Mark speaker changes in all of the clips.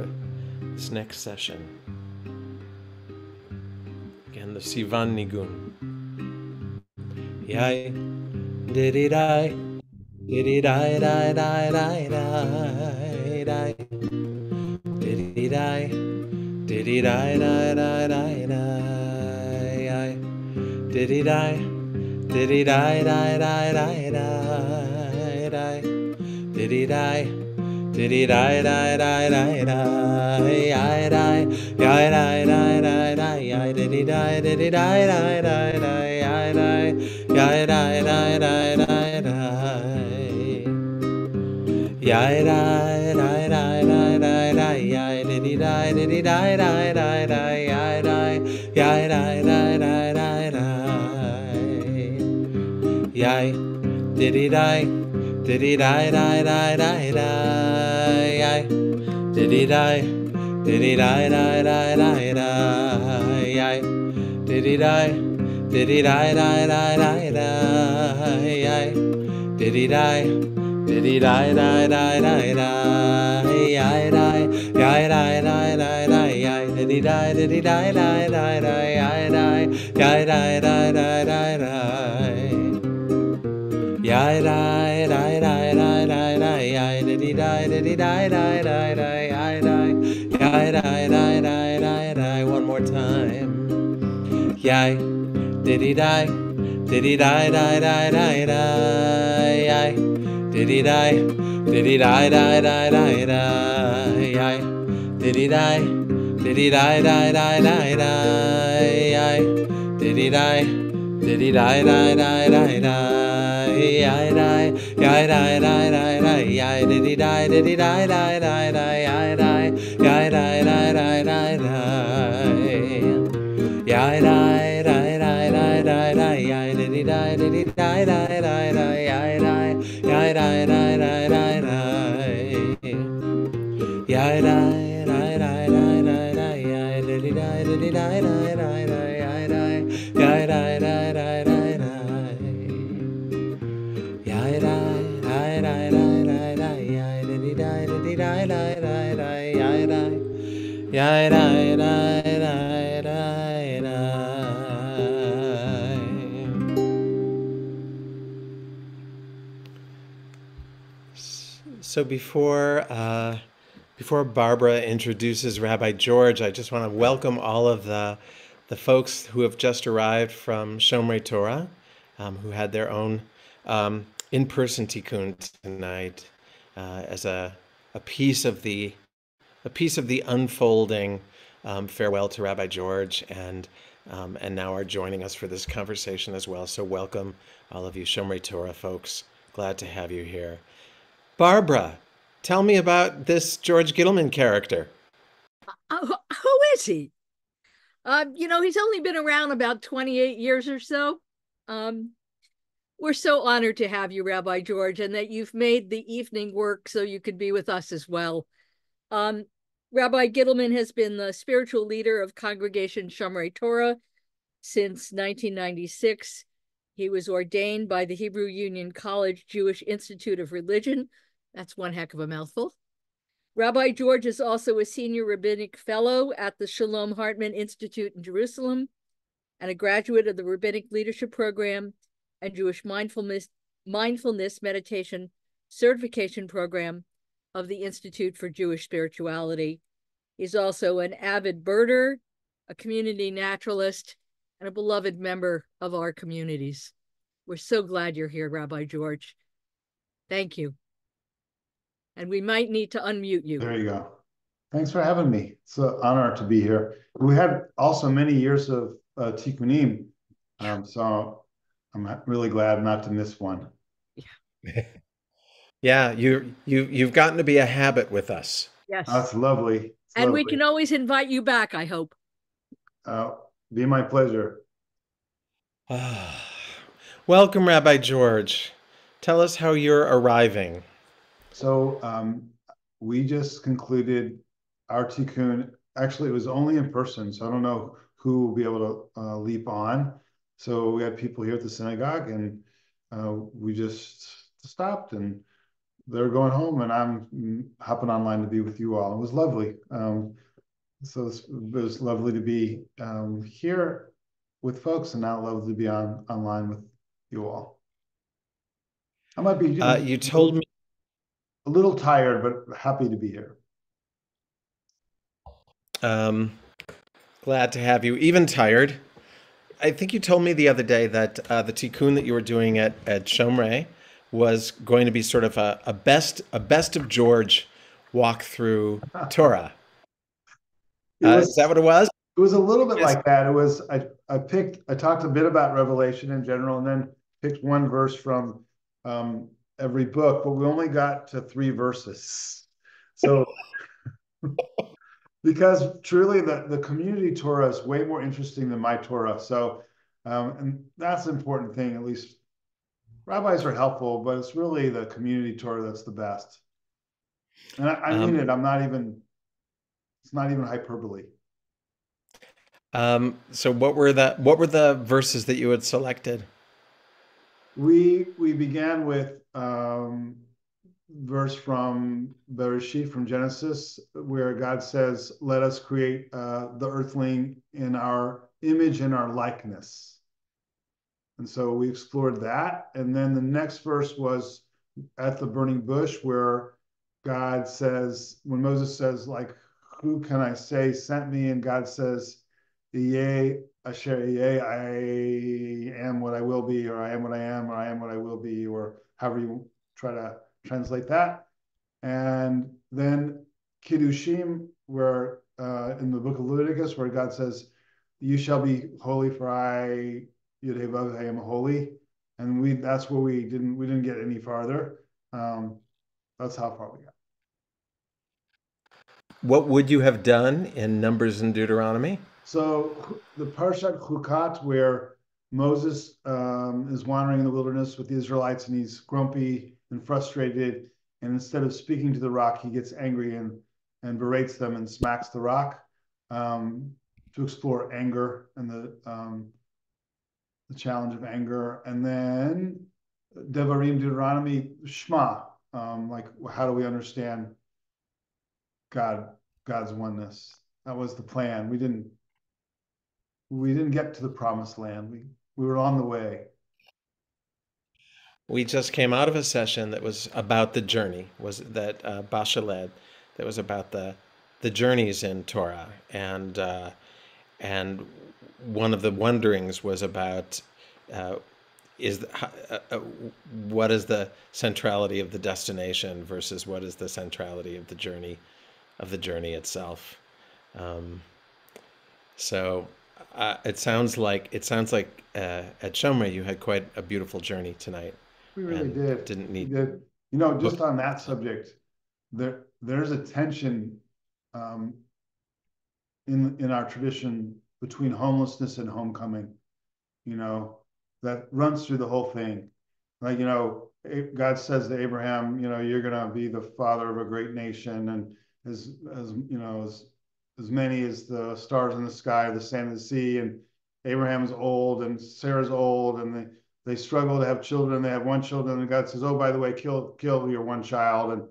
Speaker 1: for this next session. Again, the Sivan Nigun. Yai, diddy-di, diddy-di-di-di-di-di-di, diddy-di, diddy-di-di-di-di-di, diddy-di, diddy-di-di-di-di-di, diddy-di, Diddy die die die die die, diddy die, diddy die die die die die, diddy die, diddy die die die die die, diddy die, diddy die die die die die, diddy die, diddy die die die die, Yai die die die die die die yai diddy die diddy die die die die yai die yai die die die die die one more time. Yai diddy die diddy die die die die die yai diddy die diddy die die die die die yai diddy die diddy die die die die die yai diddy die diddy die die die die die. Yai die, yai die die die die, yai diddy die diddy die die die die, yai die, yai die die die die die, yai die die die die die die, yai diddy die diddy die die die die, yai die, yai die die die die die, yai die die die die die die, yai diddy die diddy die die die die, yai die, yai die die die die. So before Barbara introduces Rabbi George, I just want to welcome all of the folks who have just arrived from Shomrei Torah, who had their own in-person Tikkun tonight, as a piece of the unfolding farewell to Rabbi George, and now are joining us for this conversation as well. So welcome all of you Shomrei Torah folks. Glad to have you here. Barbara, tell me about this George Gittleman character.
Speaker 2: Who is he? He's only been around about 28 years or so. We're so honored to have you, Rabbi George, and that you've made the evening work so you could be with us as well. Rabbi Gittleman has been the spiritual leader of Congregation Shomrei Torah since 1996. He was ordained by the Hebrew Union College Jewish Institute of Religion. That's one heck of a mouthful. Rabbi George is also a senior rabbinic fellow at the Shalom Hartman Institute in Jerusalem and a graduate of the Rabbinic Leadership Program and Jewish Mindfulness Meditation Certification Program of the Institute for Jewish Spirituality. He's also an avid birder, a community naturalist, and a beloved member of our communities. We're so glad you're here, Rabbi George. Thank you. And we might need to unmute you.
Speaker 3: There you go. Thanks for having me. It's an honor to be here. We had also many years of Tikkunim, so I'm really glad not to miss one.
Speaker 2: Yeah.
Speaker 1: Yeah, you've gotten to be a habit with us.
Speaker 2: Yes.
Speaker 3: That's lovely.
Speaker 2: And lovely. We can always invite you back, I hope.
Speaker 3: Be my pleasure.
Speaker 1: Welcome, Rabbi George. Tell us how you're arriving.
Speaker 3: So we just concluded our Tikkun. Actually, it was only in person, so I don't know who will be able to leap on. So we had people here at the synagogue, and we just stopped and they're going home, and I'm hopping online to be with you all. It was lovely. So it was lovely to be here with folks, and now lovely to be online with you all. I might be
Speaker 1: You told me.
Speaker 3: a little tired, but happy to be here.
Speaker 1: Glad to have you. Even tired. I think you told me the other day that the tikkun that you were doing at Shomrei was going to be sort of a best of George walk through Torah. Is that what it was?
Speaker 3: It was a little bit
Speaker 1: Yes.
Speaker 3: like that. It was I talked a bit about Revelation in general, and then picked one verse from every book, but we only got to 3 verses. So because truly the community Torah is way more interesting than my Torah. So and that's an important thing. At least rabbis are helpful, but it's really the community Torah that's the best. And I mean it. It's not even hyperbole.
Speaker 1: So what were the verses that you had selected?
Speaker 3: We began with verse from Bereshit, from Genesis, where God says, "Let us create the earthling in our image and our likeness." And so we explored that. And then the next verse was at the burning bush, where God says, when Moses says, like, "Who can I say sent me?" And God says, "Yea, Asher yea, I am what I will be," or "I am what I am," or "I am what I will be," or however you try to translate that. And then Kiddushim, where in the book of Leviticus, where God says, "You shall be holy, for I, Yud-Heh-Vav, I am holy." And that's where we didn't get any farther. That's how far we got.
Speaker 1: What would you have done in Numbers and Deuteronomy?
Speaker 3: So the Parshat Chukat, where Moses is wandering in the wilderness with the Israelites, and he's grumpy and frustrated, and instead of speaking to the rock, he gets angry and berates them and smacks the rock, to explore anger and the challenge of anger. And then Devarim, Deuteronomy, Shema, like, how do we understand God's oneness? That was the plan. We didn't get to the promised land. We were on the way.
Speaker 1: We just came out of a session that was about the journey, Basha led, that was about the journeys in Torah, and one of the wonderings was about what is the centrality of the destination versus what is the centrality of the journey itself. So it sounds like at Shomrei you had quite a beautiful journey tonight.
Speaker 3: We really did.
Speaker 1: Didn't need.
Speaker 3: We did. Just on that subject, there's a tension in our tradition between homelessness and homecoming, that runs through the whole thing. Like, God says to Abraham, "You're going to be the father of a great nation, and as many as the stars in the sky, the sand of the sea." And Abraham's old and Sarah's old, and they struggle to have children. They have one child, and God says, "Oh, by the way, kill your one child." And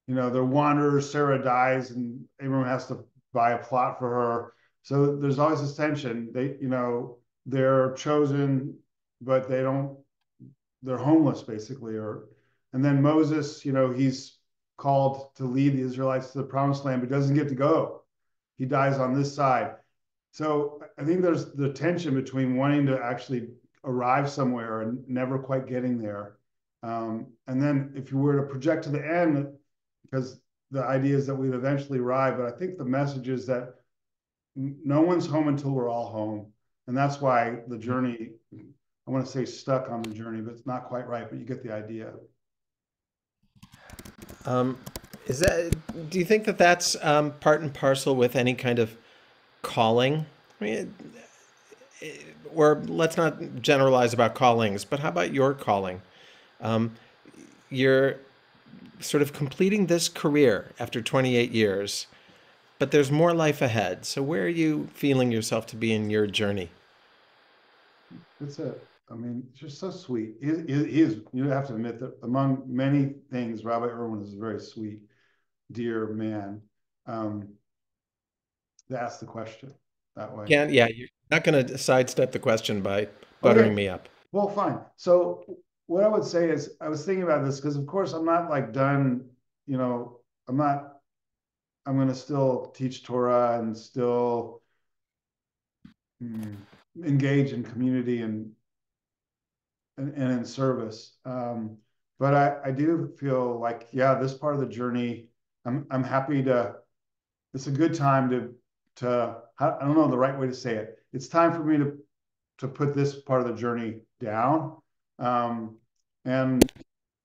Speaker 3: they're wanderers. Sarah dies, and Abraham has to buy a plot for her. So there's always this tension. They're chosen, but they're homeless basically. And then Moses, he's called to lead the Israelites to the promised land, but doesn't get to go. He dies on this side. So I think there's the tension between wanting to actually arrive somewhere and never quite getting there. And then if you were to project to the end, because the idea is that we'd eventually arrive, but I think the message is that no one's home until we're all home. And that's why the journey, I want to say stuck on the journey, but it's not quite right, but you get the idea.
Speaker 1: Do you think that that's part and parcel with any kind of calling? I mean, or let's not generalize about callings, but how about your calling? You're sort of completing this career after 28 years, but there's more life ahead. So where are you feeling yourself to be in your journey?
Speaker 3: It's I mean, it's just so sweet. He is, you have to admit that among many things, Rabbi Irwin is a very sweet, dear man. To ask the question that way.
Speaker 1: Yeah, you're not going to sidestep the question by buttering
Speaker 3: Okay,
Speaker 1: me up.
Speaker 3: well, fine. So what I would say is, I was thinking about this because, of course, I'm not like done. You know, I'm not. I'm going to still teach Torah and still engage in community and in service. But I do feel like, yeah, this part of the journey, I'm happy to. It's a good time to I don't know the right way to say it. It's time for me to put this part of the journey down. And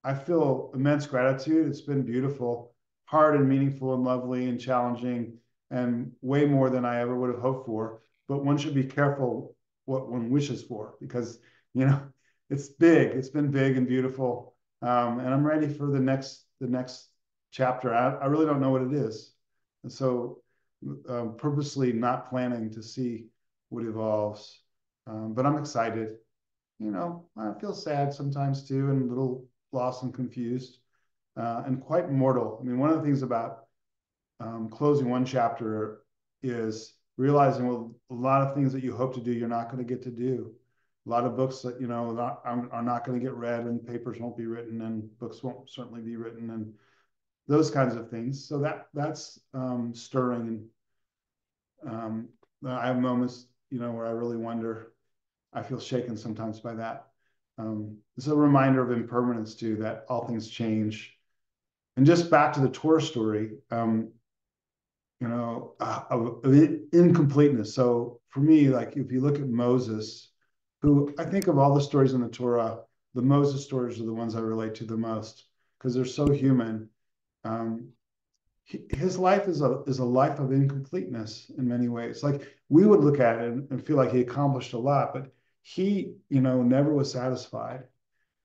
Speaker 3: I feel immense gratitude. It's been beautiful, hard and meaningful and lovely and challenging, and way more than I ever would have hoped for. But one should be careful what one wishes for, because, you know, it's big. It's been big and beautiful. And I'm ready for the next chapter. I really don't know what it is. And so purposely not planning to see what evolves. But I'm excited. You know, I feel sad sometimes too, and a little lost and confused, and quite mortal. I mean, one of the things about closing one chapter is realizing, well, a lot of things that you hope to do, you're not going to get to do. A lot of books that, you know, are not going to get read, and papers won't be written, and books won't certainly be written, and those kinds of things. So that's stirring. And I have moments, you know, where I really wonder. I feel shaken sometimes by that. It's a reminder of impermanence too, that all things change. And just back to the Torah story, you know, of incompleteness. So for me, like if you look at Moses, who I think of all the stories in the Torah, the Moses stories are the ones I relate to the most because they're so human. Um, his life is a life of incompleteness in many ways. Like we would look at it and feel like he accomplished a lot, but he, you know, never was satisfied.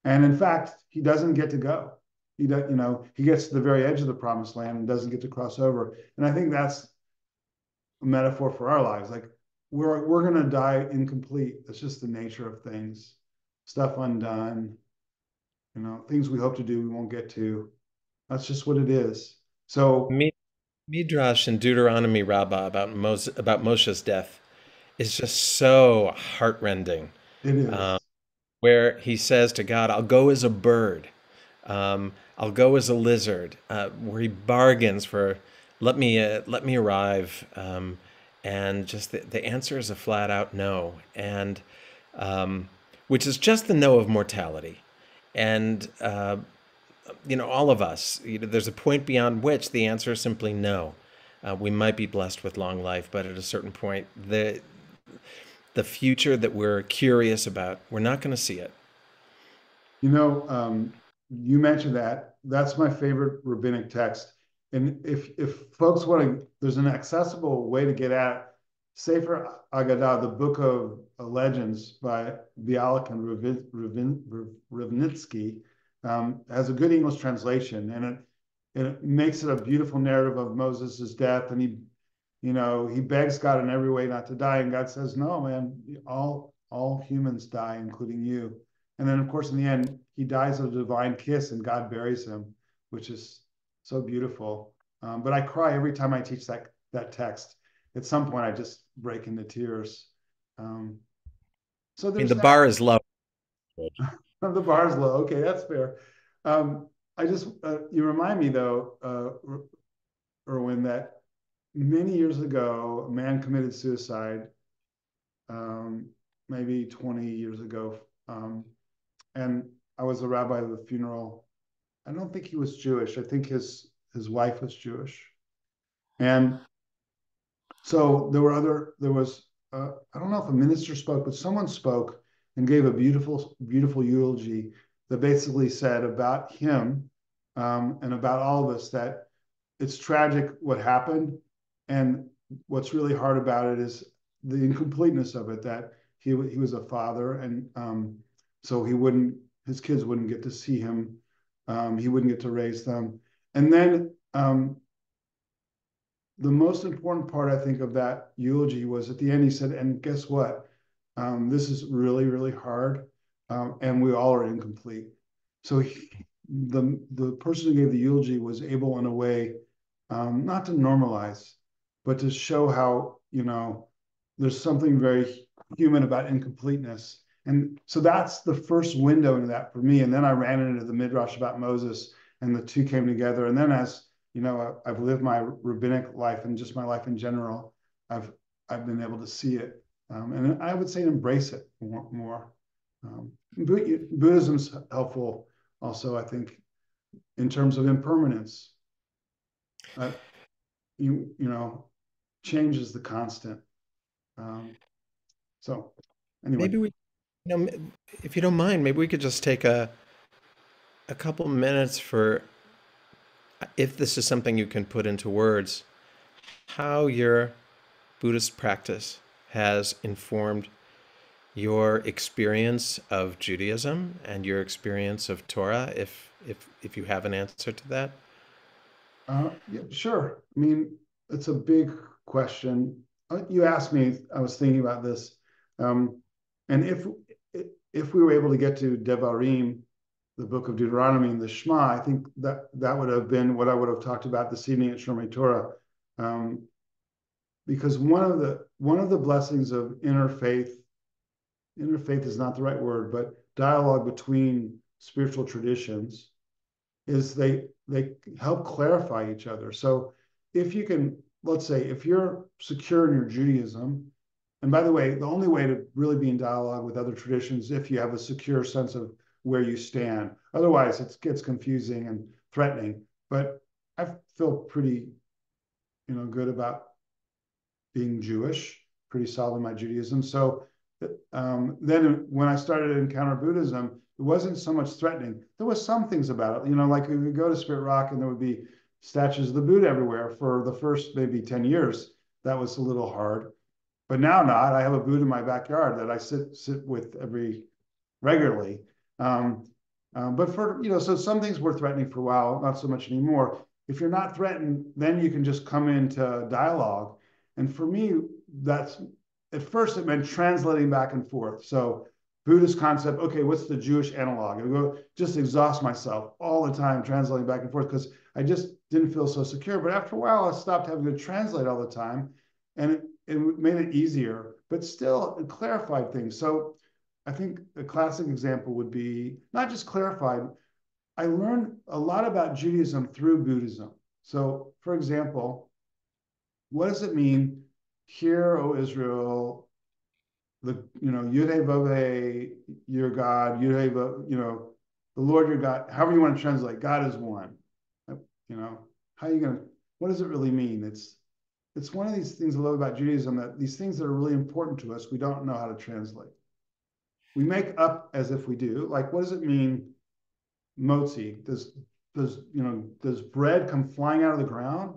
Speaker 3: And in fact, he doesn't get to go. He does, you know, he gets to the very edge of the promised land and doesn't get to cross over. And I think that's a metaphor for our lives. Like we're gonna die incomplete. That's just the nature of things. Stuff undone, you know, things we hope to do we won't get to. That's just what it is. So
Speaker 1: Midrash in Deuteronomy Rabbah about Moshe's death is just so heartrending.
Speaker 3: it
Speaker 1: Um,
Speaker 3: is.
Speaker 1: where he says to God, "I'll go as a bird, I'll go as a lizard," where he bargains for, let me arrive," and just the answer is a flat out no, and which is just the no of mortality, and you know, all of us, you know, there's a point beyond which the answer is simply no. We might be blessed with long life, but at a certain point, the future that we're curious about, we're not going to see it.
Speaker 3: You know, you mentioned that. That's my favorite rabbinic text. And if folks want to, there's an accessible way to get at Sefer Agadah, the book of legends by Bialik and Rivnitsky, has a good English translation, and it makes it a beautiful narrative of Moses' death. And he, you know, he begs God in every way not to die, and God says, "No, man, all humans die, including you." And then, of course, in the end, he dies of a divine kiss, and God buries him, which is so beautiful. But I cry every time I teach that text. At some point, I just break into tears. Um, so
Speaker 1: I mean,
Speaker 3: there's
Speaker 1: the
Speaker 3: that.
Speaker 1: bar is low.
Speaker 3: The bar's low. Okay, that's fair. I just you remind me though, Irwin, that many years ago, a man committed suicide. Um, Maybe 20 years ago. And I was a rabbi of the funeral. I don't think he was Jewish. I think his wife was Jewish. And so there was, I don't know if a minister spoke, but someone spoke and gave a beautiful, beautiful eulogy that basically said about him, and about all of us, that it's tragic what happened. And what's really hard about it is the incompleteness of it, that he was a father, and so his kids wouldn't get to see him. He wouldn't get to raise them. And then the most important part, I think, of that eulogy was at the end, he said, "And guess what? This is really, really hard, and we all are incomplete. So the person who gave the eulogy was able, in a way, not to normalize, but to show how, there's something very human about incompleteness. And so that's the first window into that for me. And then I ran into the Midrash about Moses, and the two came together. And then, as I've lived my rabbinic life and just my life in general, I've been able to see it, and I would say embrace it more. Buddhism's helpful also, I think, in terms of impermanence. Change is the constant. So anyway,
Speaker 1: Maybe we, if you don't mind, maybe we could just take a couple minutes for, if this is something you can put into words, how your Buddhist practice has informed your experience of Judaism and your experience of Torah, if you have an answer to that.
Speaker 3: Yeah, sure. I mean, it's a big question. You asked me, I was thinking about this. And if we were able to get to Devarim, the book of Deuteronomy and the Shema, I think that would have been what I would have talked about this evening at Shomrei Torah. Because one of the blessings of interfaith is not the right word, but dialogue between spiritual traditions, is they help clarify each other. So if you can, let's say, if you're secure in your Judaism, and by the way, the only way to really be in dialogue with other traditions, if you have a secure sense of where you stand. Otherwise, it gets confusing and threatening. But I feel pretty, good about being Jewish, pretty solid in my Judaism. So then when I started to encounter Buddhism, it wasn't so much threatening. There was some things about it, like we would go to Spirit Rock and there would be statues of the Buddha everywhere for the first maybe 10 years. That was a little hard. But now not. I have a Buddha in my backyard that I sit with regularly. But for, so some things were threatening for a while, not so much anymore. If you're not threatened, then you can just come into dialogue. And for me, that's, at first it meant translating back and forth. So Buddhist concept, okay, what's the Jewish analog? I go just exhaust myself all the time translating back and forth because I just didn't feel so secure. But after a while, I stopped having to translate all the time, and it made it easier, but still it clarified things. So I think a classic example would be not just clarified. I learned a lot about Judaism through Buddhism. So, for example, what does it mean? Hear, O Israel, Yud-Heh-Vav-Heh, your God, Yud-Heh-Vav, the Lord your God, however you want to translate, God is one. How are you going to, what does it really mean? It's one of these things I love about Judaism, that these things that are really important to us, we don't know how to translate. We make up as if we do. Like, what does it mean, motzi? Does bread come flying out of the ground?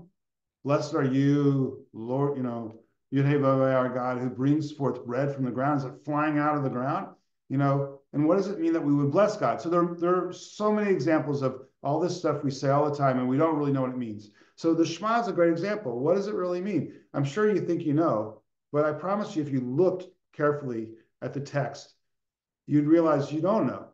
Speaker 3: Blessed are you, Lord, Yud-Heh-Vav-Heh, our God, who brings forth bread from the ground. Is it flying out of the ground? And what does it mean that we would bless God? So there are so many examples of all this stuff we say all the time, and we don't really know what it means. So the Shema is a great example. What does it really mean? I'm sure you think you know, but I promise you, if you looked carefully at the text, you'd realize you don't know.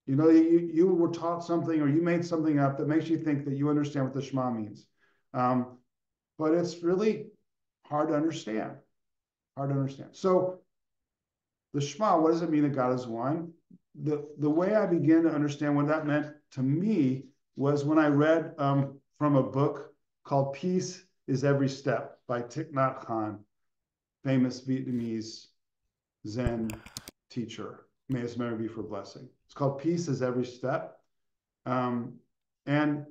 Speaker 3: You were taught something, or you made something up that makes you think that you understand what the Shema means. But it's really hard to understand. So the Shema, what does it mean that God is one? The way I began to understand what that meant to me was when I read from a book called Peace is Every Step by Thich Nhat Hanh, famous Vietnamese Zen teacher. May his memory be for blessing. It's called Peace is Every Step. And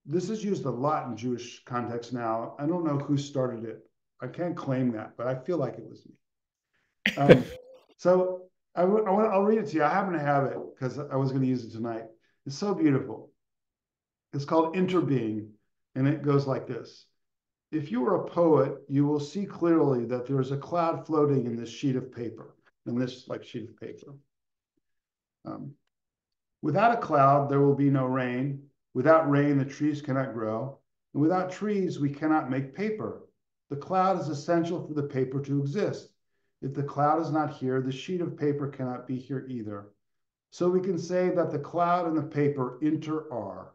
Speaker 3: this is used a lot in Jewish context now. I don't know who started it. I can't claim that, but I feel like it was me. So I'll read it to you. I happen to have it because I was going to use it tonight. It's so beautiful. It's called Interbeing, and it goes like this. If you are a poet, you will see clearly that there is a cloud floating in this sheet of paper, in this sheet of paper. Without a cloud, there will be no rain. Without rain, the trees cannot grow. And without trees, we cannot make paper. The cloud is essential for the paper to exist. If the cloud is not here, the sheet of paper cannot be here either. So we can say that the cloud and the paper inter-are.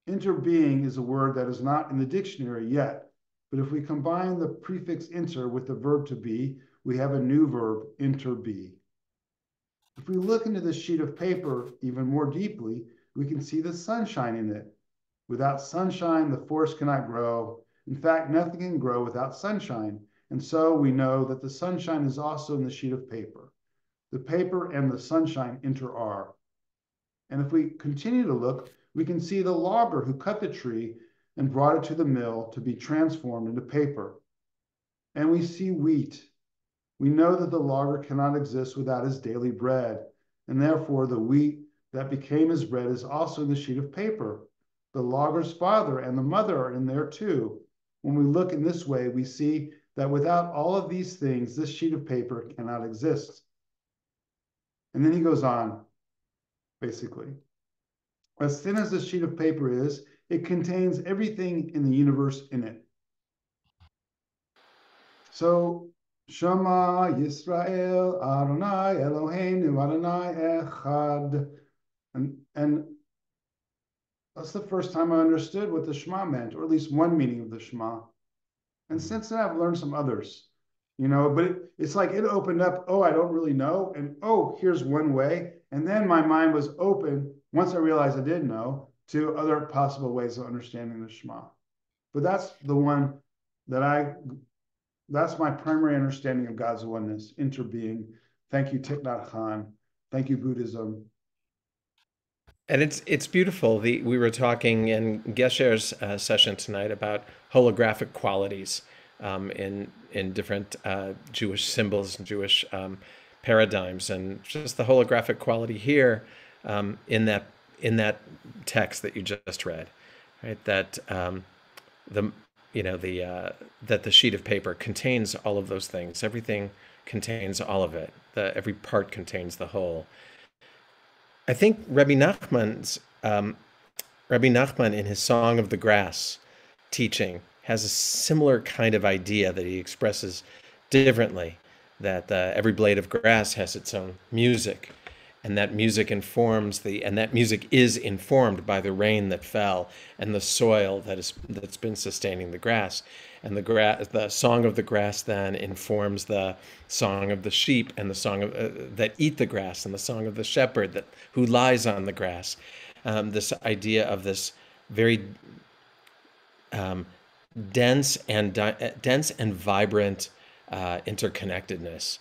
Speaker 3: Interbeing is a word that is not in the dictionary yet, but if we combine the prefix inter with the verb to be, we have a new verb, interbe. If we look into this sheet of paper even more deeply, we can see the sunshine in it. Without sunshine, the forest cannot grow. In fact, nothing can grow without sunshine. And so we know that the sunshine is also in the sheet of paper. The paper and the sunshine inter-are. And if we continue to look, we can see the logger who cut the tree and brought it to the mill to be transformed into paper. And we see wheat. We know that the logger cannot exist without his daily bread, and therefore the wheat that became his bread is also in the sheet of paper. The logger's father and the mother are in there too. When we look in this way, we see that without all of these things, this sheet of paper cannot exist. And then he goes on, basically. As thin as this sheet of paper is, it contains everything in the universe in it. So, Shema Yisrael Adonai Eloheinu Adonai Echad. And that's the first time I understood what the Shema meant, or at least one meaning of the Shema. And since then, I've learned some others, but it's like it opened up, oh, I don't really know. And oh, here's one way. And then my mind was open, once I realized I did know, to other possible ways of understanding the Shema. But that's the one that's my primary understanding of God's oneness, interbeing. Thank you, Thich Nhat Hanh. Thank you, Buddhism.
Speaker 1: And it's beautiful. We were talking in Gesher's session tonight about holographic qualities in different Jewish symbols and Jewish paradigms, and just the holographic quality here in that text that you just read, right? That that the sheet of paper contains all of those things. Everything contains all of it. Every part contains the whole. I think Rabbi Nachman in his Song of the Grass teaching has a similar kind of idea that he expresses differently, that every blade of grass has its own music, and that music is informed by the rain that fell and the soil that's been sustaining the grass. And the song of the grass then informs the song of the sheep and the song of that eat the grass, and the song of the shepherd who lies on the grass. This idea of this very dense and vibrant interconnectedness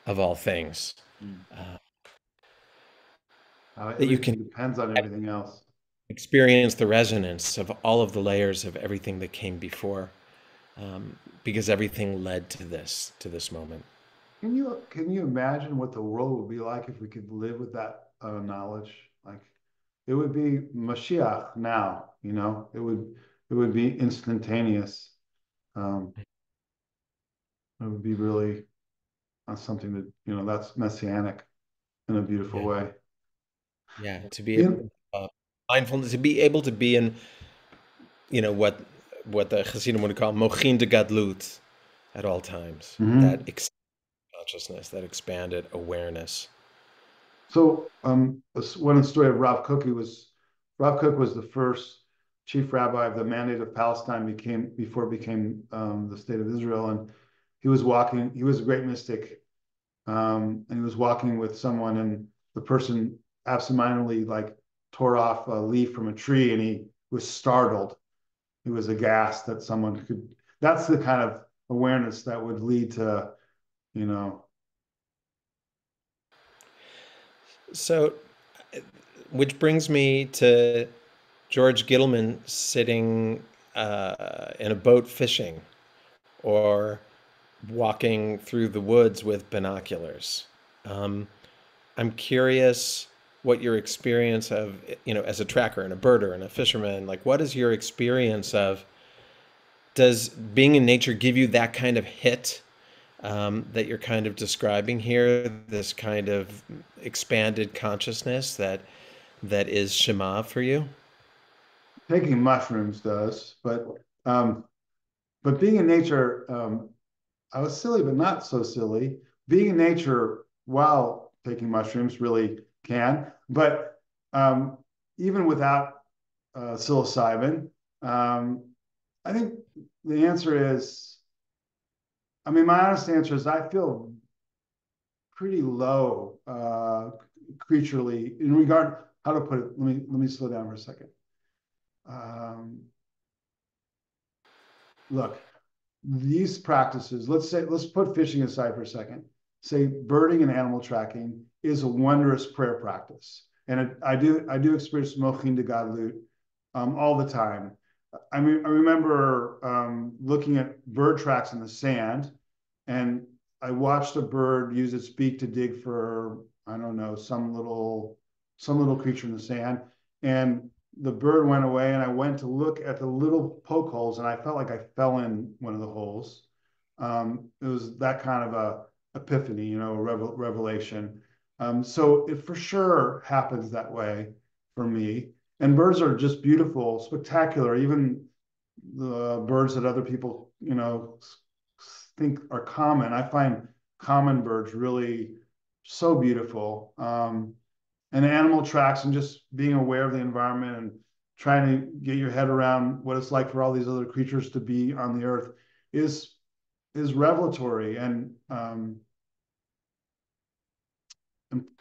Speaker 1: of all things.
Speaker 3: That you can depends on everything else.
Speaker 1: Experience the resonance of all of the layers of everything that came before. Because everything led to this moment.
Speaker 3: Can you imagine what the world would be like if we could live with that knowledge? Like, it would be Mashiach now. It would be instantaneous. It would be really something that that's messianic in a beautiful way.
Speaker 1: Yeah, to be mindfulness, to be able to be in, what the Hasidim would call mochin de gadlut at all times. Mm-hmm. That expanded consciousness, that expanded awareness.
Speaker 3: So one story of Rav Kook was the first chief rabbi of the Mandate of Palestine before it became the state of Israel. And he was a great mystic. And he was walking with someone, and the person absentmindedly tore off a leaf from a tree, and he was startled. He was aghast that someone could. That's the kind of awareness that would lead to,
Speaker 1: So, which brings me to George Gittleman sitting in a boat fishing, or walking through the woods with binoculars. I'm curious what your experience of, as a tracker and a birder and a fisherman, what is your experience of, does being in nature give you that kind of hit that you're kind of describing here, this kind of expanded consciousness that is Shema for you?
Speaker 3: Taking mushrooms does, but being in nature, I was silly, but not so silly. being in nature while taking mushrooms really can. But even without psilocybin, I think the answer is, I mean, my honest answer is I feel pretty low creaturely in regard, how to put it, let me slow down for a second. Look, these practices, let's put fishing aside for a second. Say birding and animal tracking is a wondrous prayer practice. And I do experience mochin de gadlut all the time. I mean, I remember looking at bird tracks in the sand, and I watched a bird use its beak to dig for, I don't know, some little creature in the sand. And the bird went away, and I went to look at the little poke holes, and I felt like I fell in one of the holes. It was that kind of a epiphany, you know, revelation. So it for sure happens that way for me. And birds are just beautiful, spectacular. Even the birds that other people, you know, think are common, I find common birds really so beautiful. And animal tracks and just being aware of the environment and trying to get your head around what it's like for all these other creatures to be on the earth is revelatory and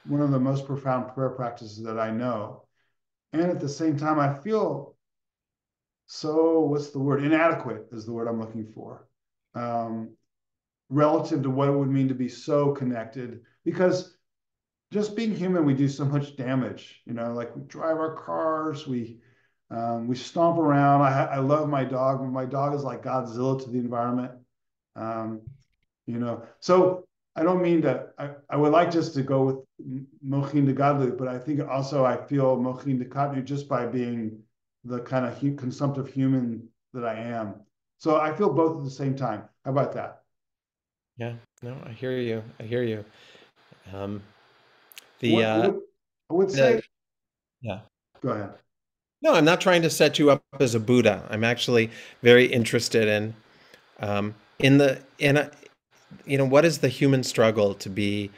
Speaker 3: one of the most profound prayer practices that I know. And at the same time, I feel so, what's the word? Inadequate is the word I'm looking for, relative to what it would mean to be so connected. Because just being human, we do so much damage. You know, like we drive our cars, we stomp around. I love my dog. My dog is like Godzilla to the environment. You know, so I don't mean to, I would like just to go with mochin de gadlut, but I think also I feel mochin de katnu just by being the kind of consumptive human that I am. So I feel both at the same time. How about that?
Speaker 1: Yeah, no, I hear you. I hear you. Um,
Speaker 3: What I would say,
Speaker 1: yeah.
Speaker 3: go ahead.
Speaker 1: No, I'm not trying to set you up as a Buddha. I'm actually very interested in you know, what is the human struggle to be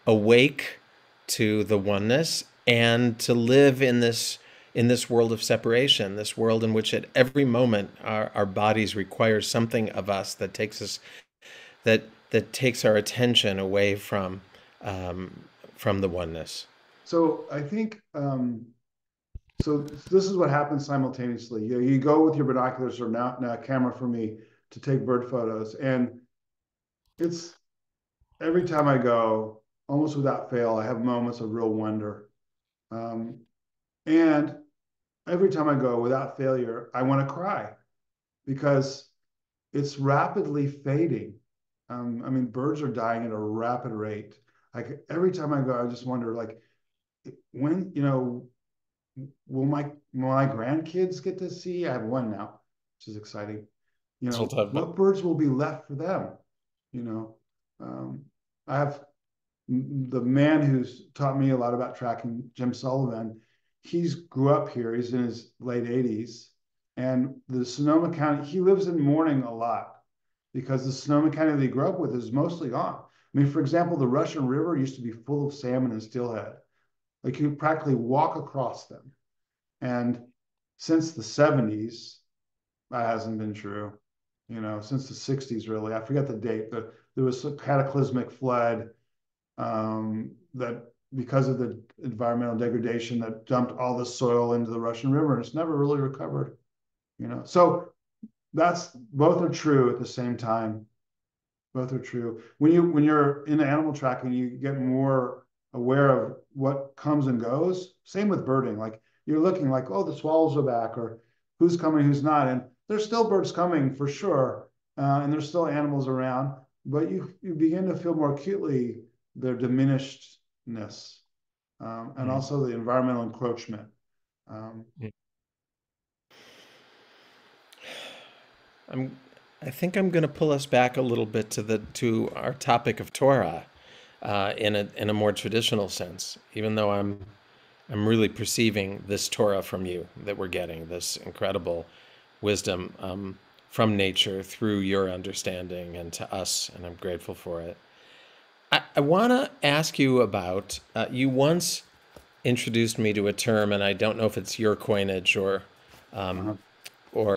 Speaker 1: awake to the oneness and to live in this world of separation, this world in which at every moment our bodies require something of us that takes us that takes our attention away from the oneness.
Speaker 3: So I think so. This is what happens simultaneously. You go with your binoculars or now a camera for me to take bird photos, and it's every time I go, almost without fail, I have moments of real wonder. And every time I go, without failure, I want to cry because it's rapidly fading. I mean, birds are dying at a rapid rate. Like every time I go, I just wonder, like, when, you know, will my grandkids get to see? I have one now, which is exciting. You
Speaker 1: So we'll
Speaker 3: know,
Speaker 1: talk about.
Speaker 3: what birds will be left for them? You know, I have the man who's taught me a lot about tracking, Jim Sullivan. He's grew up here. He's in his late 80s, and the Sonoma County. He lives in mourning a lot because the Sonoma County that he grew up with is mostly gone. I mean, for example, the Russian River used to be full of salmon and steelhead. Like you could practically walk across them. And since the 70s, that hasn't been true. You know, since the 60s, really. I forget the date, but there was a cataclysmic flood that because of the environmental degradation that dumped all the soil into the Russian River, and it's never really recovered. You know, so that's both are true at the same time. Both are true. When you're in animal tracking, you get more aware of what comes and goes. Same with birding. Like you're looking like, oh, the swallows are back, or who's coming, who's not. And there's still birds coming for sure, and there's still animals around. But you begin to feel more acutely their diminishedness, and also the environmental encroachment.
Speaker 1: I think I'm going to pull us back a little bit to our topic of Torah, in a more traditional sense. Even though I'm really perceiving this Torah from you that we're getting, this incredible wisdom from nature through your understanding and to us, and I'm grateful for it. I want to ask you about, you once introduced me to a term, and I don't know if it's your coinage
Speaker 3: Uh-huh.
Speaker 1: or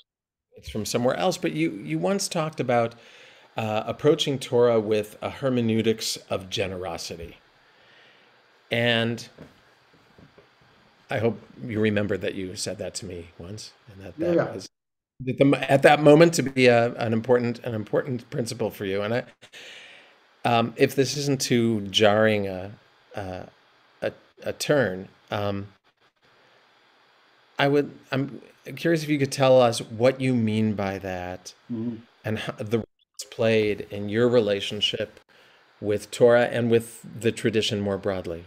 Speaker 1: it's from somewhere else, but you once talked about approaching Torah with a hermeneutics of generosity. And I hope you remember that you said that to me once, and that
Speaker 3: Yeah,
Speaker 1: that
Speaker 3: yeah.
Speaker 1: was at that moment to be an important principle for you. And if this isn't too jarring a, a, a turn, I'm curious if you could tell us what you mean by that
Speaker 3: Mhm.
Speaker 1: and how the role it's played in your relationship with Torah and with the tradition more broadly.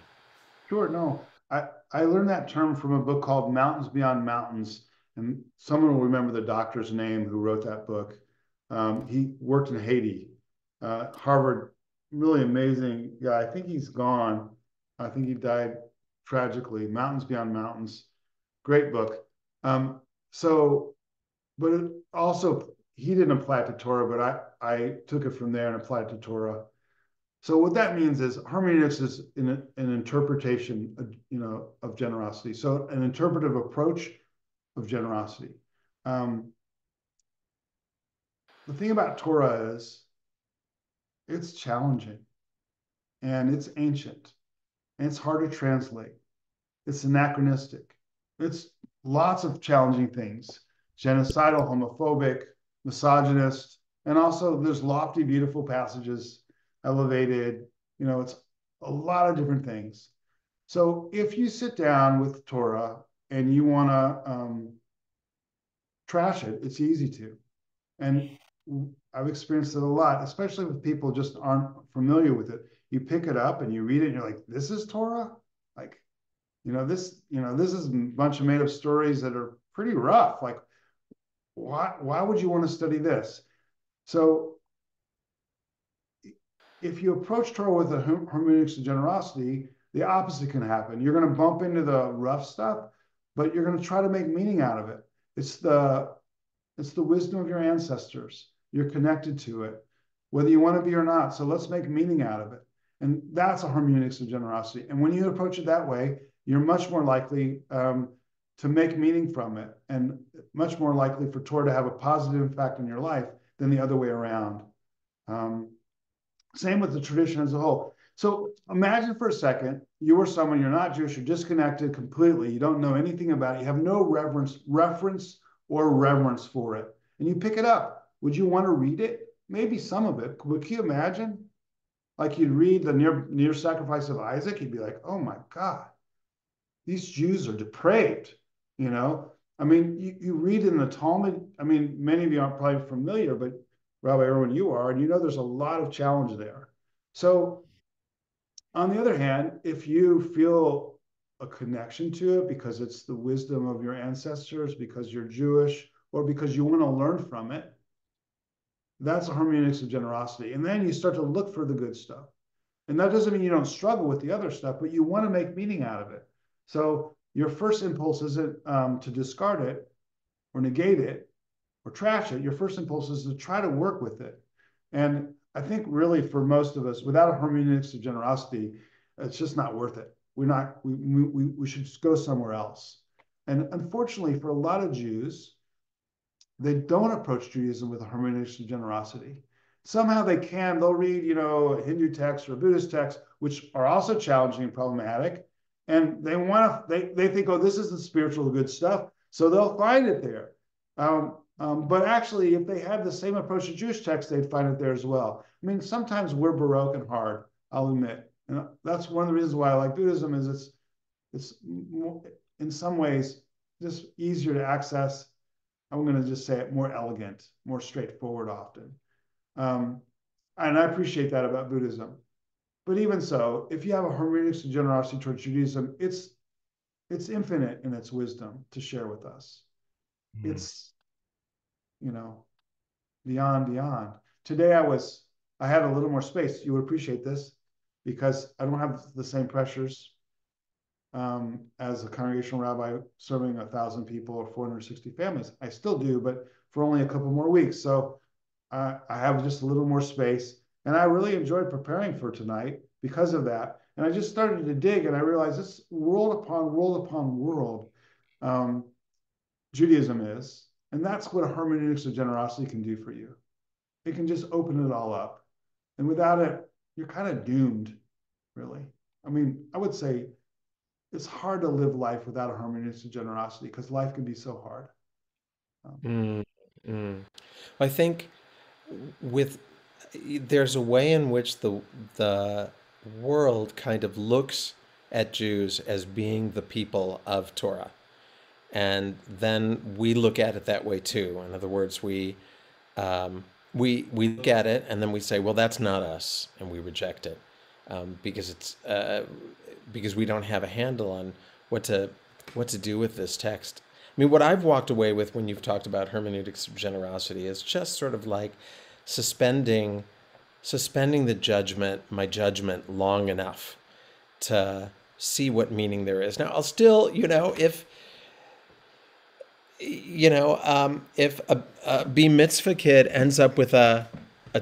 Speaker 3: Sure. No, I learned that term from a book called Mountains Beyond Mountains, and someone will remember the doctor's name who wrote that book. He worked in Haiti, Harvard, really amazing guy. I think he's gone. I think he died tragically. Mountains Beyond Mountains, great book. Um, so, but it also he didn't apply it to Torah, but I took it from there and applied it to Torah. So what that means is hermeneutics is an interpretation, of generosity. So an interpretive approach of generosity. Um, the thing about Torah is it's challenging and it's ancient and it's hard to translate. It's anachronistic. It's lots of challenging things: genocidal, homophobic, misogynist, and also there's lofty, beautiful passages, elevated. It's a lot of different things. So if you sit down with Torah and you want to trash it, it's easy to. And I've experienced it a lot, especially with people just aren't familiar with it. You pick it up and you read it and you're like, this is Torah? Like, this is a bunch of made up stories that are pretty rough. Like, why would you want to study this? So if you approach Torah with a hermeneutics of generosity, the opposite can happen. You're going to bump into the rough stuff, but you're going to try to make meaning out of it. It's the wisdom of your ancestors. You're connected to it, whether you want to be or not. So let's make meaning out of it. And that's a hermeneutics of generosity. And when you approach it that way, you're much more likely to make meaning from it, and much more likely for Torah to have a positive impact on your life than the other way around. Um, Same with the tradition as a whole. So imagine for a second, you are someone, you're not Jewish, you're disconnected completely. You don't know anything about it. You have no reference or reverence for it. And you pick it up. Would you want to read it? Maybe some of it. But can you imagine? Like you'd read the near sacrifice of Isaac, you'd be like, oh my God, these Jews are depraved. You know, I mean, you read in the Talmud, I mean, many of you aren't probably familiar, but Rabbi Irwin, you are, and you know there's a lot of challenge there. So on the other hand, if you feel a connection to it because it's the wisdom of your ancestors, because you're Jewish, or because you want to learn from it, that's a hermeneutics of generosity. And then you start to look for the good stuff. And that doesn't mean you don't struggle with the other stuff, but you want to make meaning out of it. So your first impulse isn't to discard it or negate it or trash it. Your first impulse is to try to work with it. And I think really for most of us, without a hermeneutics of generosity, it's just not worth it. We should just go somewhere else. And unfortunately, for a lot of Jews, they don't approach Judaism with a hermeneutics of generosity. Somehow they can. They'll read, a Hindu text or a Buddhist text, which are also challenging and problematic, and they think, oh, this is the spiritual good stuff, so they'll find it there. But actually, if they had the same approach to Jewish texts, they'd find it there as well. I mean, sometimes we're Baroque and hard, I'll admit, and that's one of the reasons why I like Buddhism. Is it's more, in some ways just easier to access. I'm going to just say it, more elegant, more straightforward often. Um, and I appreciate that about Buddhism. But even so, if you have a hermeneutics of generosity towards Judaism, it's infinite in its wisdom to share with us.
Speaker 1: Hmm.
Speaker 3: It's, you know, beyond. Today I had a little more space. You would appreciate this because I don't have the same pressures as a congregational rabbi serving 1,000 people or 460 families. I still do, but for only a couple more weeks. So I have just a little more space. And I really enjoyed preparing for tonight. because of that. And I just started to dig, and I realized this world upon world upon world Judaism is. And that's what a hermeneutics of generosity can do for you. It can just open it all up. And without it, you're kind of doomed, really. I mean, I would say it's hard to live life without a hermeneutics of generosity because life can be so hard.
Speaker 1: Mm, mm. I think with there's a way in which the world kind of looks at Jews as being the people of Torah. And then we look at it that way too. In other words, we look at it and then we say, well, that's not us, and we reject it because we don't have a handle on what to do with this text. I mean, what I've walked away with when you've talked about hermeneutics of generosity is just sort of like suspending my judgment long enough to see what meaning there is. Now, I'll still, if a B mitzvah kid ends up with a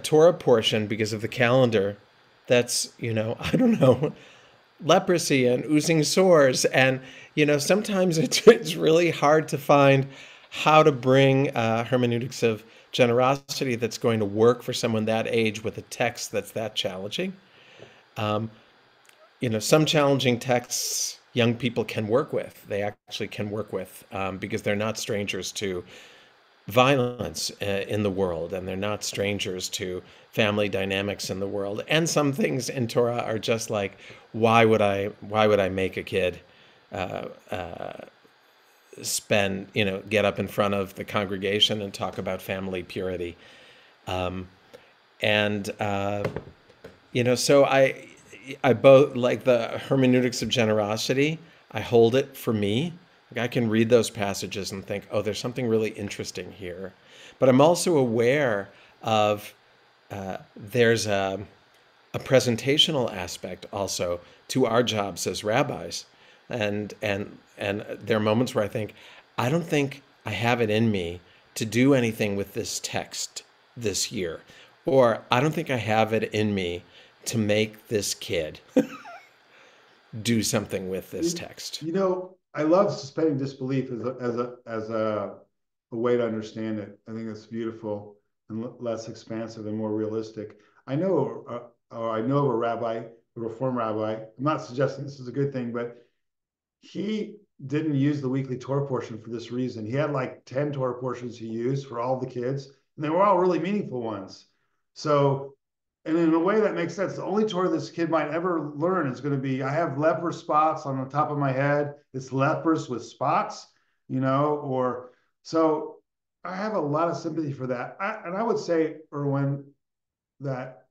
Speaker 1: Torah portion because of the calendar, that's, I don't know, leprosy and oozing sores. And, sometimes it's really hard to find how to bring hermeneutics of generosity that's going to work for someone that age with a text that's that challenging. Some challenging texts young people can work with. They actually can work with because they're not strangers to violence in the world, and they're not strangers to family dynamics in the world. And some things in Torah are just like, why would I make a kid get up in front of the congregation and talk about family purity? So I both like the hermeneutics of generosity. I hold it for me. Like I can read those passages and think, oh, there's something really interesting here. But I'm also aware of there's a presentational aspect also to our jobs as rabbis. And there are moments where I don't think I have it in me to do anything with this text this year. Or I don't think I have it in me to make this kid do something with this text.
Speaker 3: I love suspending disbelief as a way to understand it. I think it's beautiful and less expansive and more realistic. I know of a rabbi, a Reform rabbi. I'm not suggesting this is a good thing, but he didn't use the weekly Torah portion for this reason. He had like 10 Torah portions he used for all the kids, and they were all really meaningful ones. So, and in a way that makes sense. The only Torah this kid might ever learn is going to be, I have leper spots on the top of my head. It's lepers with spots, or so I have a lot of sympathy for that. And I would say, Irwin, that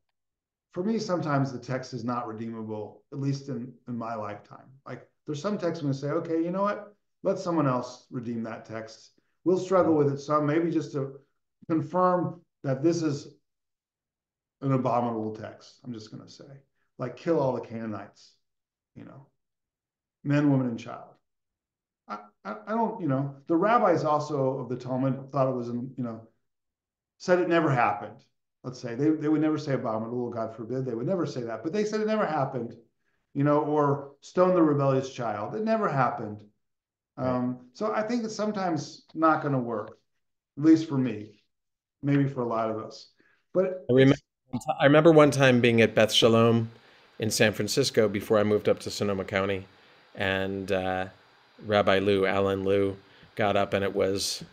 Speaker 3: for me, sometimes the text is not redeemable, at least in my lifetime. Like there's some texts I'm going to say, okay, you know what? Let someone else redeem that text. We'll struggle with it some, maybe just to confirm that this is an abominable text. I'm just going to say, like, kill all the Canaanites, men, woman, and child. I don't, the rabbis also of the Talmud thought it was, said it never happened. Let's say they would never say abominable, God forbid. They would never say that, but they said it never happened, or stone the rebellious child. It never happened. Right. So I think it's sometimes not going to work, at least for me, maybe for a lot of us. But
Speaker 1: I remember one time being at Beth Shalom in San Francisco before I moved up to Sonoma County, and Rabbi Alan Liu, got up, and it was,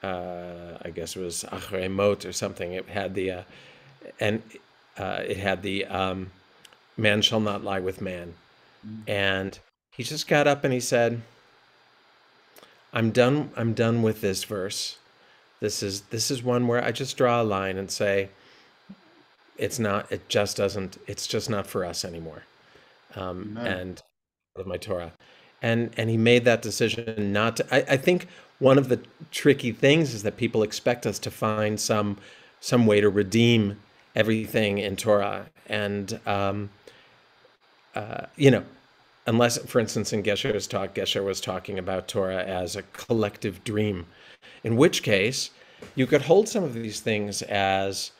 Speaker 1: I guess it was Achrei Mot or something. It had the, man shall not lie with man, and he just got up and he said, I'm done with this verse. This is one where I just draw a line and say, it's just not for us anymore. And of my Torah. And he made that decision not to. I think one of the tricky things is that people expect us to find some way to redeem everything in Torah. And, unless, for instance, in Gesher's talk, Gesher was talking about Torah as a collective dream, in which case you could hold some of these things as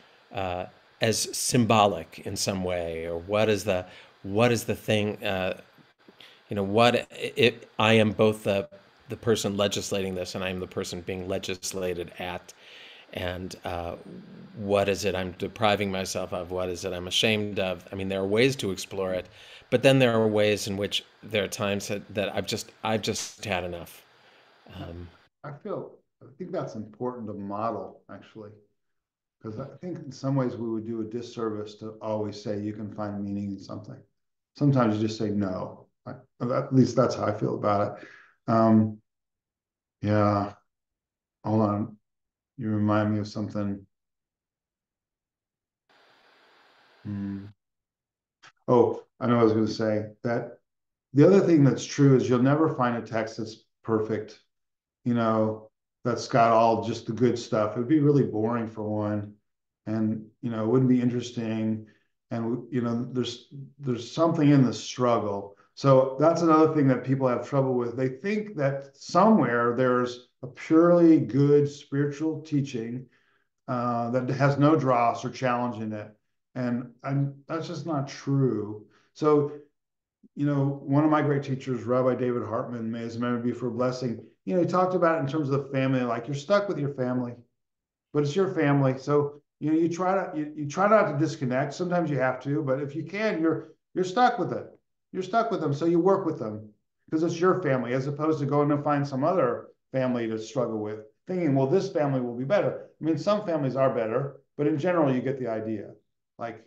Speaker 1: symbolic in some way, or what is the what is the thing, what it, I am both the person legislating this and I am the person being legislated at. And what is it I'm depriving myself of? What is it I'm ashamed of? I mean, there are ways to explore it, but then there are ways in which there are times that I've just had enough. Um,
Speaker 3: I think that's important to model, actually, because I think in some ways we would do a disservice to always say you can find meaning in something. Sometimes you just say no. At least that's how I feel about it. Yeah, hold on. You remind me of something. Hmm. Oh, I know what I was going to say. That the other thing that's true is you'll never find a text that's perfect, you know, that's got all just the good stuff. It would be really boring for one, and it wouldn't be interesting. And there's something in the struggle. So that's another thing that people have trouble with. They think that somewhere there's a purely good spiritual teaching that has no dross or challenge in it, and that's just not true. So one of my great teachers, Rabbi David Hartman, may his memory be for a blessing. He talked about it in terms of the family, like you're stuck with your family, but it's your family. So you try not to disconnect. Sometimes you have to, but if you can, you're stuck with it. You're stuck with them, so you work with them because it's your family, as opposed to going to find some other family to struggle with, thinking, well, this family will be better. I mean, some families are better, but in general, you get the idea. Like,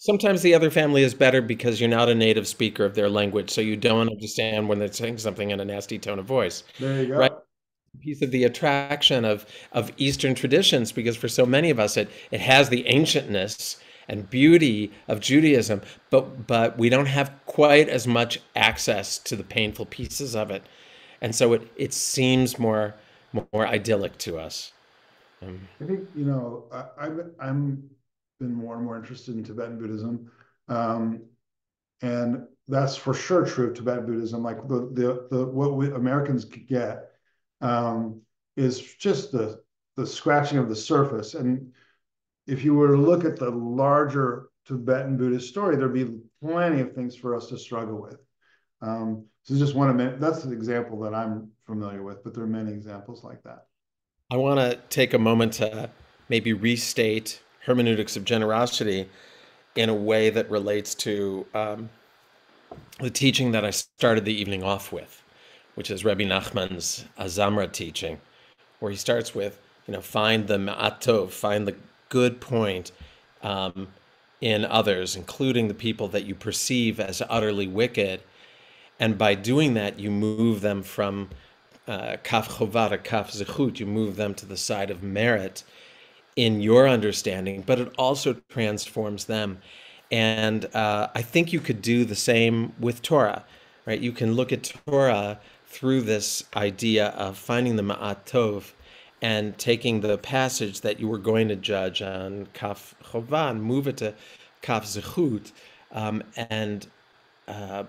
Speaker 1: Sometimes the other family is better because you're not a native speaker of their language, so you don't understand when they're saying something in a nasty tone of voice,
Speaker 3: there you
Speaker 1: right?
Speaker 3: go.
Speaker 1: Piece of the attraction of Eastern traditions, because for so many of us it has the ancientness and beauty of Judaism, but we don't have quite as much access to the painful pieces of it, and so it seems more idyllic to us.
Speaker 3: I think, I'm been more and more interested in Tibetan Buddhism. Um, and that's for sure true of Tibetan Buddhism. Like the what we Americans get is just the scratching of the surface. And if you were to look at the larger Tibetan Buddhist story, there'd be plenty of things for us to struggle with. So just one of many, that's an example that I'm familiar with, but there are many examples like that.
Speaker 1: I want to take a moment to maybe restate hermeneutics of generosity in a way that relates to the teaching that I started the evening off with, which is Rabbi Nachman's Azamra teaching, where he starts with, find the ma'atov, find the good point um, in others, including the people that you perceive as utterly wicked. And by doing that, you move them from kaf chova to kaf zechut. You move them to the side of merit in your understanding, but it also transforms them. And I think you could do the same with Torah, right? You can look at Torah through this idea of finding the ma'at tov and taking the passage that you were going to judge on kaf chovan, move it to kaf zechut, um, and uh,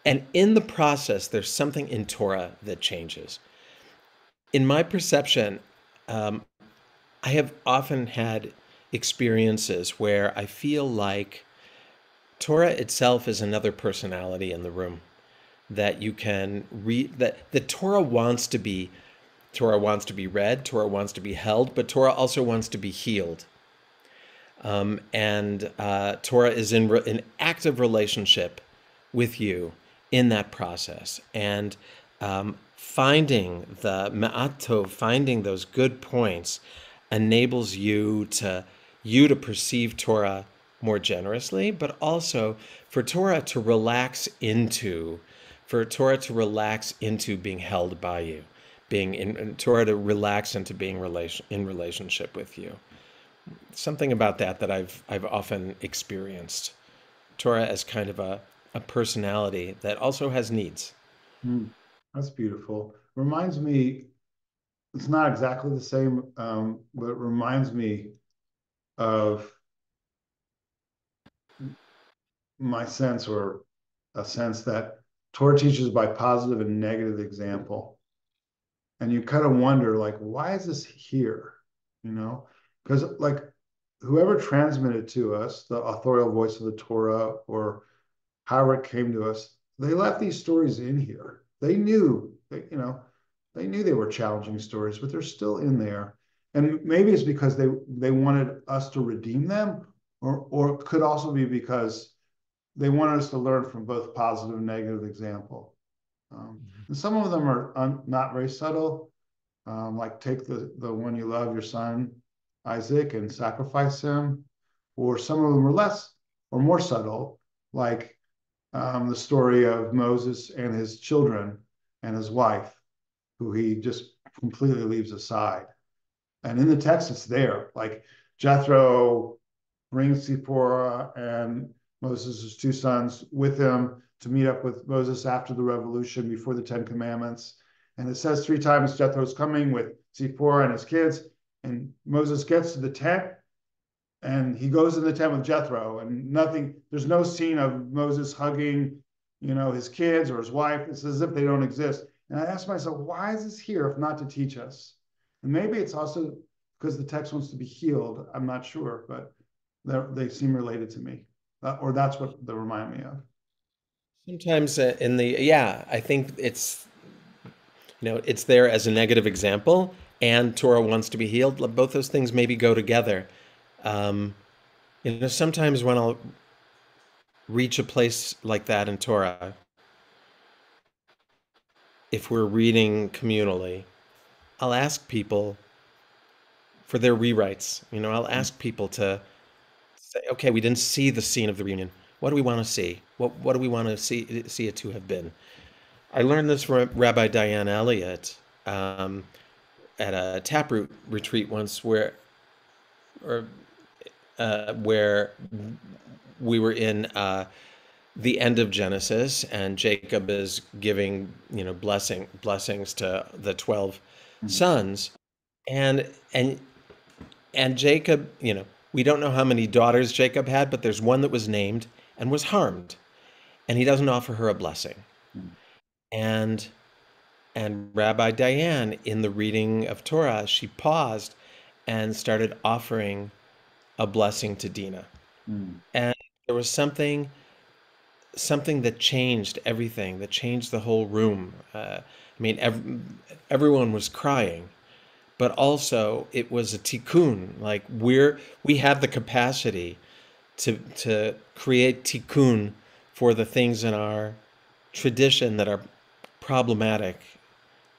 Speaker 1: and in the process, there's something in Torah that changes. In my perception, um, I have often had experiences where I feel like Torah itself is another personality in the room that you can read, that the Torah wants to be read, Torah wants to be held, but Torah also wants to be healed. And Torah is in active relationship with you in that process. And finding the Ma'at Tov, finding those good points, enables you to perceive Torah more generously, but also for Torah to relax into being held by you, being in Torah to relax into being in relationship with you. Something about that I've often experienced. Torah as kind of a personality that also has needs.
Speaker 3: That's beautiful. Reminds me, it's not exactly the same, but it reminds me of my sense, or a sense that Torah teaches by positive and negative example. And you kind of wonder, like, why is this here? Because like whoever transmitted to us the authorial voice of the Torah, or however it came to us, they left these stories in here. They knew, they knew they were challenging stories, but they're still in there. And maybe it's because they wanted us to redeem them, or it could also be because they wanted us to learn from both positive and negative example. And some of them are not very subtle, like take the one you love, your son Isaac, and sacrifice him. Or some of them are less or more subtle, like the story of Moses and his children and his wife, who he just completely leaves aside. And in the text, it's there. Like Jethro brings Zipporah and Moses' two sons with him to meet up with Moses after the revolution, before the Ten Commandments. And it says 3 times Jethro's coming with Zipporah and his kids. And Moses gets to the tent, and he goes in the tent with Jethro, and there's no scene of Moses hugging, his kids or his wife. It's as if they don't exist. And I asked myself, why is this here if not to teach us? And maybe it's also because the text wants to be healed. I'm not sure, but they seem related to me, or that's what they remind me of.
Speaker 1: Sometimes I think it's there as a negative example, and Torah wants to be healed. Both those things maybe go together. Sometimes when I'll reach a place like that in Torah, if we're reading communally, I'll ask people for their rewrites. I'll ask people to say, okay, we didn't see the scene of the reunion. What do we want to see? What do we want to see it to have been? I learned this from Rabbi Diane Elliott at a Taproot retreat once, where we were in the end of Genesis, and Jacob is giving blessings to the 12 sons, and Jacob, we don't know how many daughters Jacob had, but there's one that was named and was harmed, and he doesn't offer her a blessing. And Rabbi Diane, in the reading of Torah, she paused and started offering a blessing to Dinah. And there was something that changed everything, that changed the whole room. Everyone was crying, but also it was a tikkun. Like we have the capacity to create tikkun for the things in our tradition that are problematic.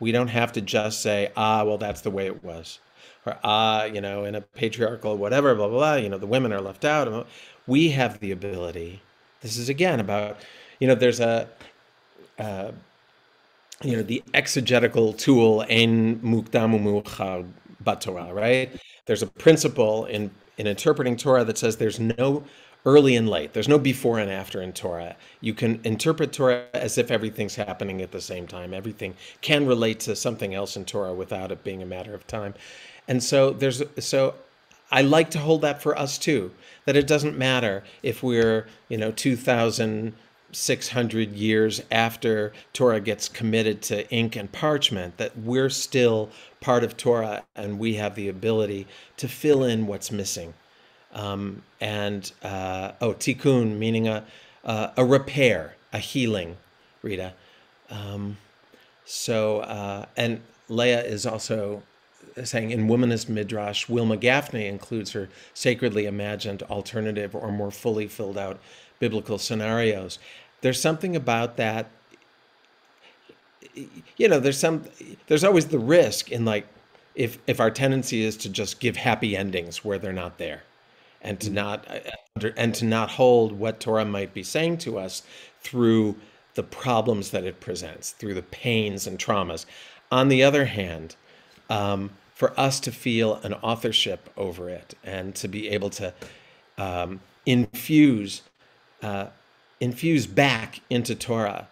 Speaker 1: We don't have to just say, well, that's the way it was. Or, in a patriarchal whatever, blah, blah, blah, the women are left out. We have the ability. This is, again, about, there's the exegetical tool, ein mukdam u'meuchar b'Torah, right? There's a principle in interpreting Torah that says there's no early and late. There's no before and after in Torah. You can interpret Torah as if everything's happening at the same time. Everything can relate to something else in Torah without it being a matter of time. And so I like to hold that for us too, that it doesn't matter if we're, 2,600 years after Torah gets committed to ink and parchment, that we're still part of Torah and we have the ability to fill in what's missing. Tikkun, meaning a repair, a healing, Rita. And Leah is also saying in Womanist Midrash, Wilma Gaffney includes her sacredly imagined alternative or more fully filled out biblical scenarios. There's something about that. There's always the risk in, like, if our tendency is to just give happy endings where they're not there, and to not hold what Torah might be saying to us through the problems that it presents, through the pains and traumas. On the other hand, for us to feel an authorship over it and to be able to infuse back into Torah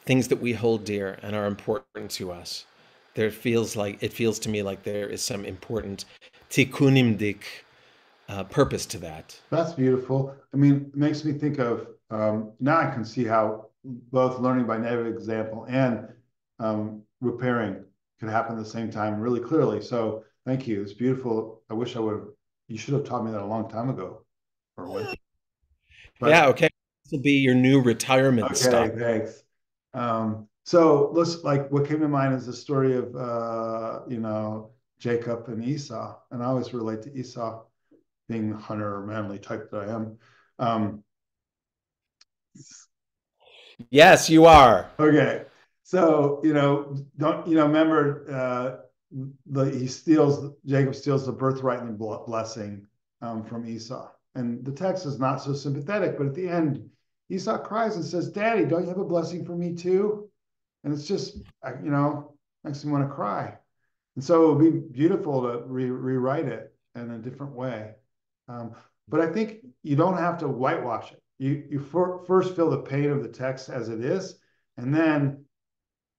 Speaker 1: things that we hold dear and are important to us. It feels to me like there is some important tikkunimdik purpose to that.
Speaker 3: That's beautiful. It makes me think of, now I can see how both learning by negative example and repairing could happen at the same time really clearly. So thank you. It's beautiful. I wish you should have taught me that a long time ago, Irwin.
Speaker 1: Yeah, okay. will be your new retirement stop.
Speaker 3: Okay, thanks. So let's like what came to mind is the story of Jacob and Esau, and I always relate to Esau being the hunter or manly type that I am.
Speaker 1: Yes, you are.
Speaker 3: Okay, so don't remember Jacob steals the birthright and the blessing from Esau, and the text is not so sympathetic, but at the end Esau cries and says, "Daddy, don't you have a blessing for me too?" And it's just makes me want to cry. And so it would be beautiful to rewrite it in a different way. But I think you don't have to whitewash it. You first feel the pain of the text as it is, and then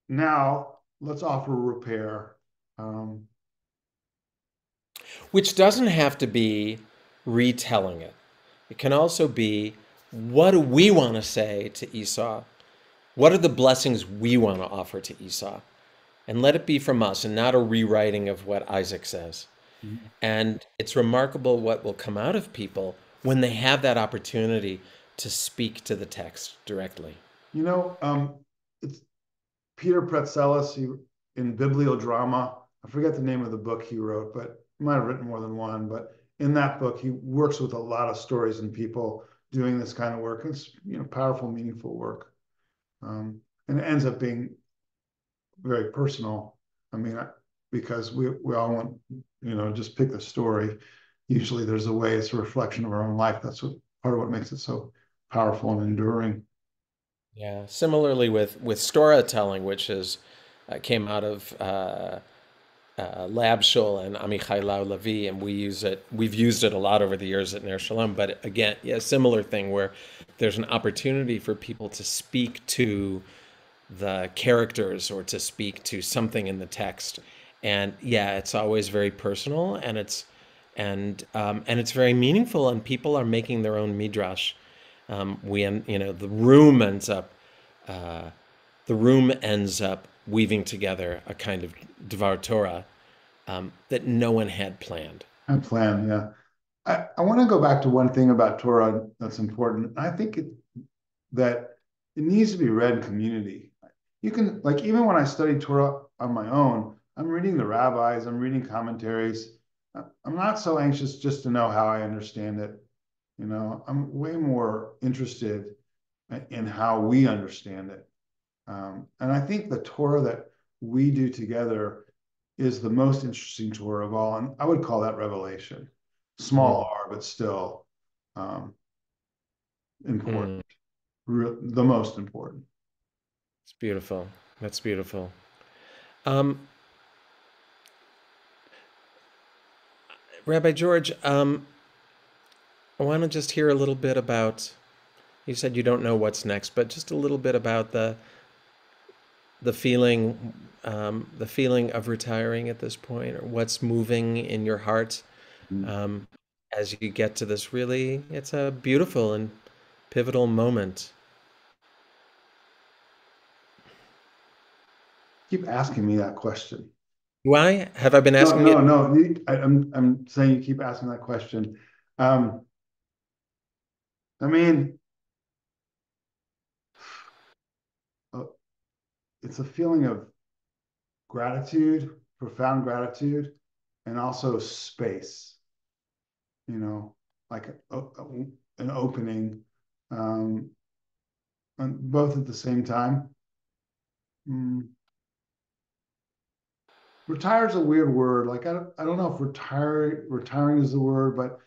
Speaker 3: now let's offer repair.
Speaker 1: Which doesn't have to be retelling it. It can also be, what do we want to say to Esau? What are the blessings we want to offer to Esau? And let it be from us and not a rewriting of what Isaac says.
Speaker 3: Mm-hmm.
Speaker 1: And it's remarkable what will come out of people when they have that opportunity to speak to the text directly.
Speaker 3: It's Peter Pretzelis in Bibliodrama. I forget the name of the book he wrote, but he might have written more than one. But in that book, he works with a lot of stories and people doing this kind of work. It's powerful, meaningful work, and it ends up being very personal. I mean, because we all want just pick the story. Usually, there's a way it's a reflection of our own life. That's part of what makes it so powerful and enduring.
Speaker 1: Yeah. Similarly with storytelling, which is came out of Lab Shul and Amichai Lau Levi, and we've used it a lot over the years at Ner Shalom. But again, yeah, similar thing where there's an opportunity for people to speak to the characters or to speak to something in the text, and yeah, it's always very personal, and it's very meaningful, and people are making their own midrash. The room ends up weaving together a kind of Dvar Torah that no one had planned.
Speaker 3: And plan, yeah. I want to go back to one thing about Torah that's important. I think that it needs to be read in community. You can, like, even when I study Torah on my own, I'm reading the rabbis, I'm reading commentaries. I'm not so anxious just to know how I understand it. I'm way more interested in how we understand it. And I think the Torah that we do together is the most interesting Torah of all. And I would call that revelation. Small r, but still important. The most important.
Speaker 1: It's beautiful. That's beautiful. Rabbi George, I want to just hear a little bit about, you said you don't know what's next, but just a little bit about the feeling of retiring at this point, or what's moving in your heart as you get to this really, it's a beautiful and pivotal moment.
Speaker 3: Keep asking me that question.
Speaker 1: Why have I been asking you?
Speaker 3: No. I'm saying you keep asking that question. I mean, it's a feeling of gratitude, profound gratitude, and also space. Like an opening, and both at the same time. Retire is a weird word. Like I don't know if retiring is the word, but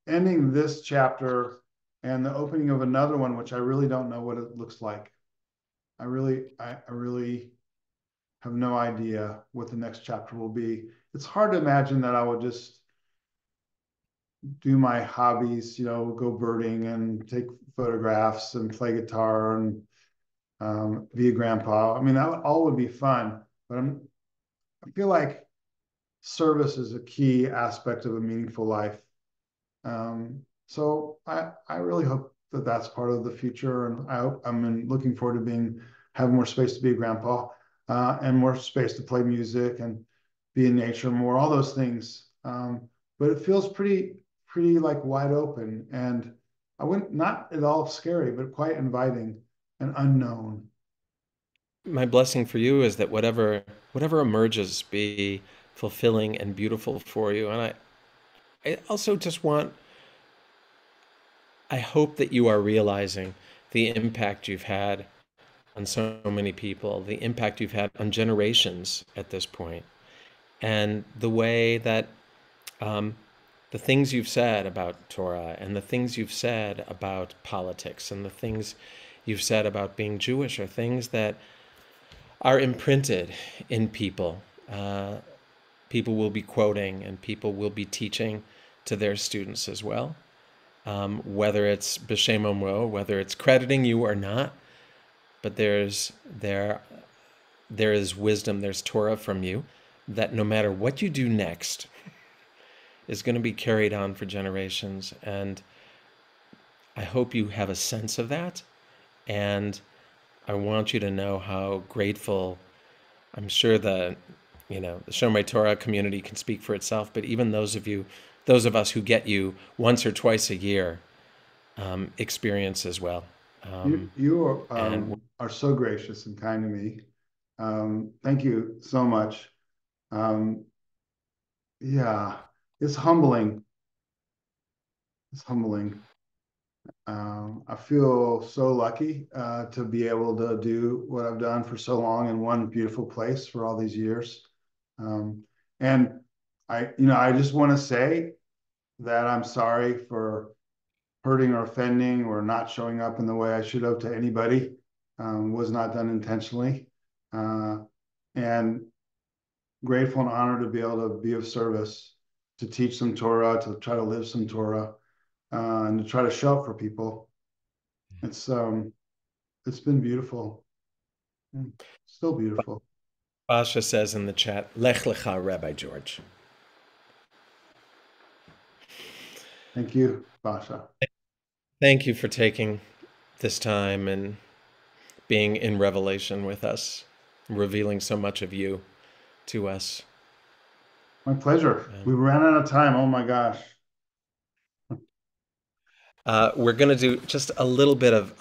Speaker 3: ending this chapter and the opening of another one, which I really don't know what it looks like. I really have no idea what the next chapter will be. It's hard to imagine that I will just do my hobbies, go birding and take photographs and play guitar and be a grandpa. I mean, that all would be fun, but I feel like service is a key aspect of a meaningful life. So I really hope that that's part of the future, and I'm looking forward to have more space to be a grandpa, and more space to play music and be in nature more, all those things. But it feels pretty like wide open, and I wouldn't, not at all scary, but quite inviting and unknown.
Speaker 1: My blessing for you is that whatever emerges be fulfilling and beautiful for you. And I also just I hope that you are realizing the impact you've had on so many people, the impact you've had on generations at this point, and the way that um, the things you've said about Torah and the things you've said about politics and the things you've said about being Jewish are things that are imprinted in people. People will be quoting and people will be teaching to their students as well. Whether it's b'shem omro, whether it's crediting you or not, but there is wisdom, there's Torah from you that no matter what you do next is going to be carried on for generations. And I hope you have a sense of that. And I want you to know how grateful I'm sure the Shomrei Torah community can speak for itself, but even those of us who get you once or twice a year, experience as well.
Speaker 3: You are so gracious and kind to me. Thank you so much. Um, yeah, it's humbling. It's humbling. I feel so lucky to be able to do what I've done for so long in one beautiful place for all these years. Um, and I just want to say that I'm sorry for hurting or offending or not showing up in the way I should have to anybody. Was not done intentionally. And grateful and honored to be able to be of service, to teach some Torah, to try to live some Torah, and to try to show up for people. It's been beautiful. Still beautiful.
Speaker 1: Basha says in the chat, Lech Lecha, Rabbi George.
Speaker 3: Thank you, Basha.
Speaker 1: Thank you for taking this time and being in revelation with us, revealing so much of you to us.
Speaker 3: My pleasure. We ran out of time. Oh my gosh.
Speaker 1: We're going to do just a little bit of